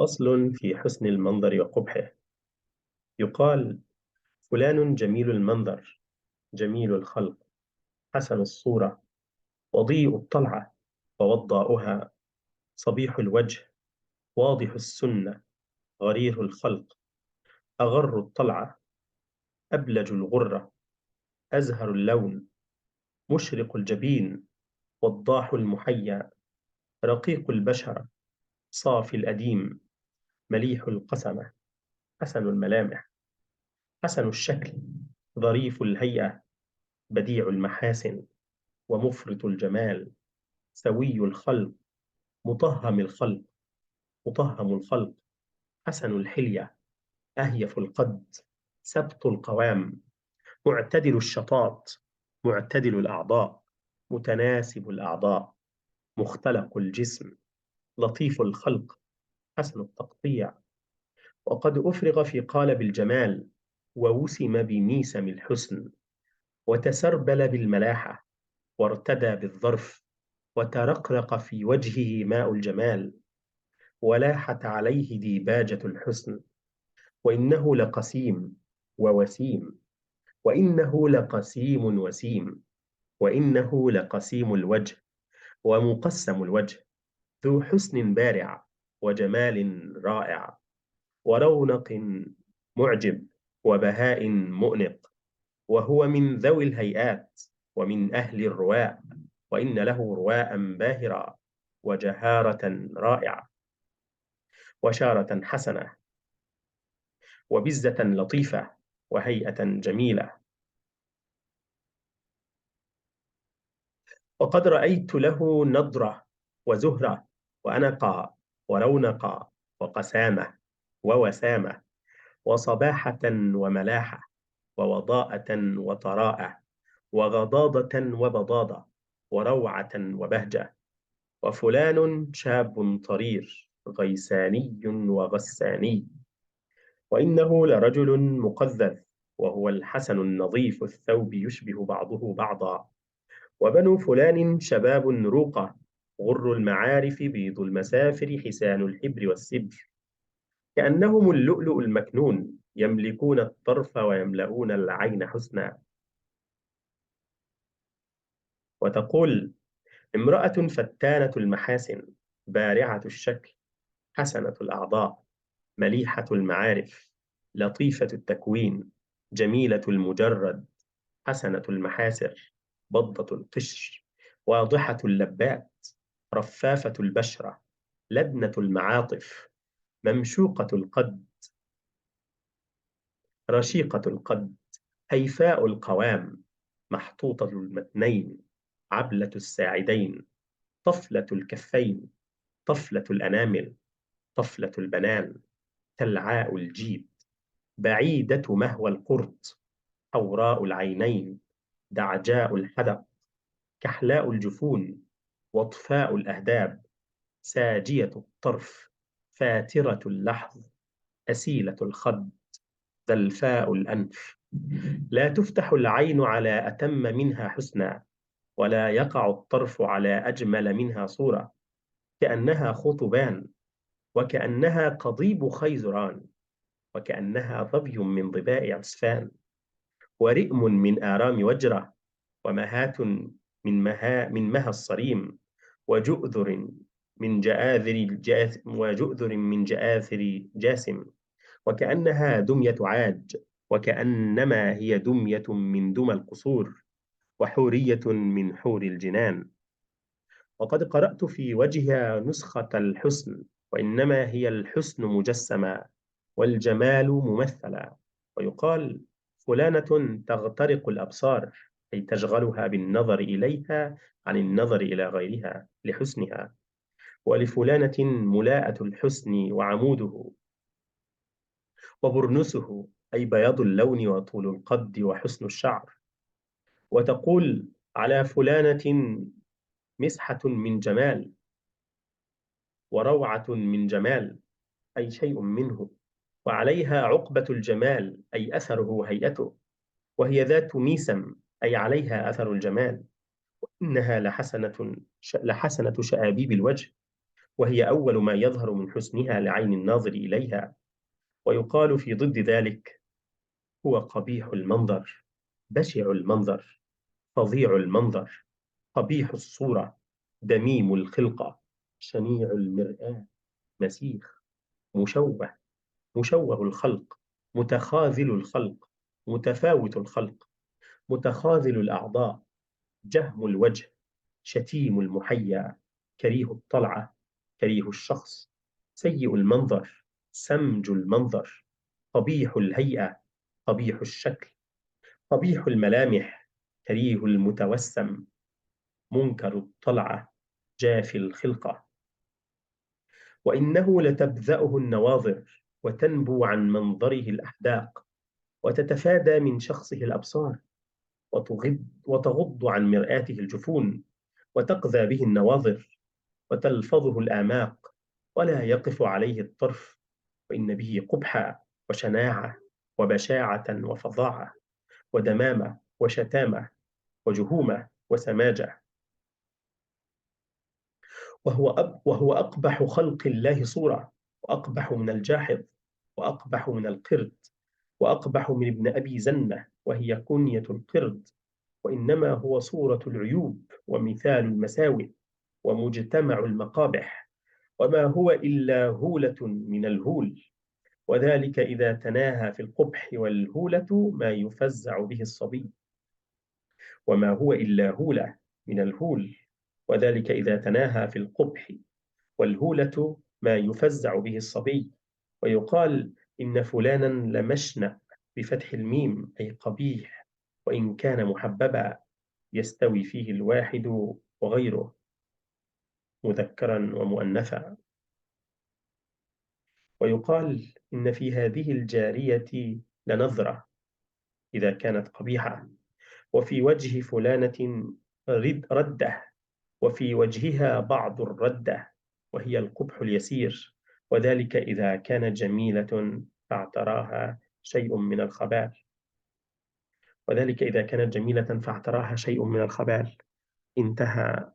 فصل في حسن المنظر وقبحه. يقال: فلان جميل المنظر، جميل الخلق، حسن الصورة، وضيء الطلعة، ووضاؤها صبيح الوجه، واضح السنة، غرير الخلق، أغر الطلعة، أبلج الغرة، أزهر اللون، مشرق الجبين، وضاح المحيا، رقيق البشرة، صافي الأديم، مليح القسمة، حسن الملامح، حسن الشكل، ظريف الهيئة، بديع المحاسن، ومفرط الجمال، سوي الخلق، مطهم الخلق، مطهم الخلق، حسن الحلية، أهيف القد، سبط القوام، معتدل الشطاط، معتدل الأعضاء، متناسب الأعضاء، مختلق الجسم، لطيف الخلق، حسن التقطيع. وقد أفرغ في قالب الجمال، ووسم بميسم الحسن، وتسربل بالملاحة، وارتدى بالظرف، وترقرق في وجهه ماء الجمال، ولاحت عليه ديباجة الحسن. وإنه لقسيم ووسيم، وإنه لقسيم وسيم، وإنه لقسيم الوجه ومقسم الوجه، ذو حسن بارع، وجمال رائع، ورونق معجب، وبهاء مؤنق، وهو من ذوي الهيئات، ومن أهل الرواء، وإن له رواء باهرا، وجهارة رائعة، وشارة حسنة، وبزة لطيفة، وهيئة جميلة. وقد رأيت له نضرة وزهرة وأنقى ورونقا وقسامة ووسامة وصباحة وملاحة ووضاءة وطراءة وغضاضة وبضاضة وروعة وبهجة. وفلان شاب طرير غيساني وغساني، وإنه لرجل مقذذ، وهو الحسن النظيف الثوب يشبه بعضه بعضا. وبنو فلان شباب روقة، غر المعارف، بيض المسافر، حسان الحبر والسبر، كأنهم اللؤلؤ المكنون، يملكون الطرف ويملؤون العين حسنا. وتقول: امرأة فتانة المحاسن، بارعة الشكل، حسنة الأعضاء، مليحة المعارف، لطيفة التكوين، جميلة المجرد، حسنة المحاسر، بضة القشر، واضحة اللبات، رفافة البشرة، لبنة المعاطف، ممشوقة القد، رشيقة القد، هيفاء القوام، محطوطة المتنين، عبلة الساعدين، طفلة الكفين، طفلة الأنامل، طفلة البنان، تلعاء الجيب، بعيدة مهوى القرط، حوراء العينين، دعجاء الحدق، كحلاء الجفون، وطفاء الأهداب، ساجية الطرف، فاترة اللحظ، أسيلة الخد، ذلفاء الأنف، لا تفتح العين على أتم منها حسنا، ولا يقع الطرف على أجمل منها صورة، كأنها خطبان، وكأنها قضيب خيزران، وكأنها ظبي من ظباء عسفان، ورئم من آرام وجرة، ومهات من مها الصريم، وجؤذر وجؤذر من جآثر جاسم، وكأنها دمية عاج، وكأنما هي دمية من دمى القصور، وحورية من حور الجنان. وقد قرأت في وجهها نسخة الحسن، وإنما هي الحسن مجسما، والجمال ممثلا. ويقال: فلانة تغترق الأبصار، أي تشغلها بالنظر إليها عن النظر إلى غيرها لحسنها. ولفلانة ملاءة الحسن وعموده وبرنسه، أي بياض اللون وطول القد وحسن الشعر. وتقول: على فلانة مسحة من جمال، وروعة من جمال، أي شيء منه، وعليها عقبة الجمال، أي أثره وهيئته، وهي ذات ميسم، أي عليها أثر الجمال. إنها لحسنة شآبيب الوجه، وهي أول ما يظهر من حسنها لعين الناظر إليها. ويقال في ضد ذلك: هو قبيح المنظر، بشع المنظر، فظيع المنظر، قبيح الصورة، دميم الخلقة، شنيع المرآة، مسيخ، مشوه، مشوه الخلق، متخاذل الخلق، متفاوت الخلق، متخاذل الأعضاء، جهم الوجه، شتيم المحيا، كريه الطلعة، كريه الشخص، سيء المنظر، سمج المنظر، قبيح الهيئة، قبيح الشكل، قبيح الملامح، كريه المتوسم، منكر الطلعة، جافي الخلقة. وإنه لتبذأه النواظر وتنبو عن منظره الأحداق، وتتفادى من شخصه الأبصار، وتغض عن مرآته الجفون، وتقذى به النواظر، وتلفظه الآماق، ولا يقف عليه الطرف، وإن به قبحا وشناعة وبشاعة وفظاعة ودمامة وشتامة وجهومة وسماجة. وهو أقبح خلق الله صورة، وأقبح من الجاحظ، وأقبح من القرد، وأقبح من ابن أبي زنة وهي كنية القرد، وإنما هو صورة العيوب ومثال المساوئ ومجتمع المقابح، وما هو إلا هولة من الهول، وذلك إذا تناهى في القبح والهولة ما يفزع به الصبي. وما هو إلا هولة من الهول، وذلك إذا تناهى في القبح والهولة ما يفزع به الصبي. ويقال إن فلانا لمشنأ بفتح الميم أي قبيح، وإن كان محببا يستوي فيه الواحد وغيره مذكرا ومؤنثا. ويقال إن في هذه الجارية لنظرة إذا كانت قبيحة، وفي وجه فلانة ردة، وفي وجهها بعض الردة، وهي القبح اليسير، وذلك إذا كانت جميلة فاعتراها شيء من الخبال. وذلك إذا كانت جميلة فاعتراها شيء من الخبال. انتهى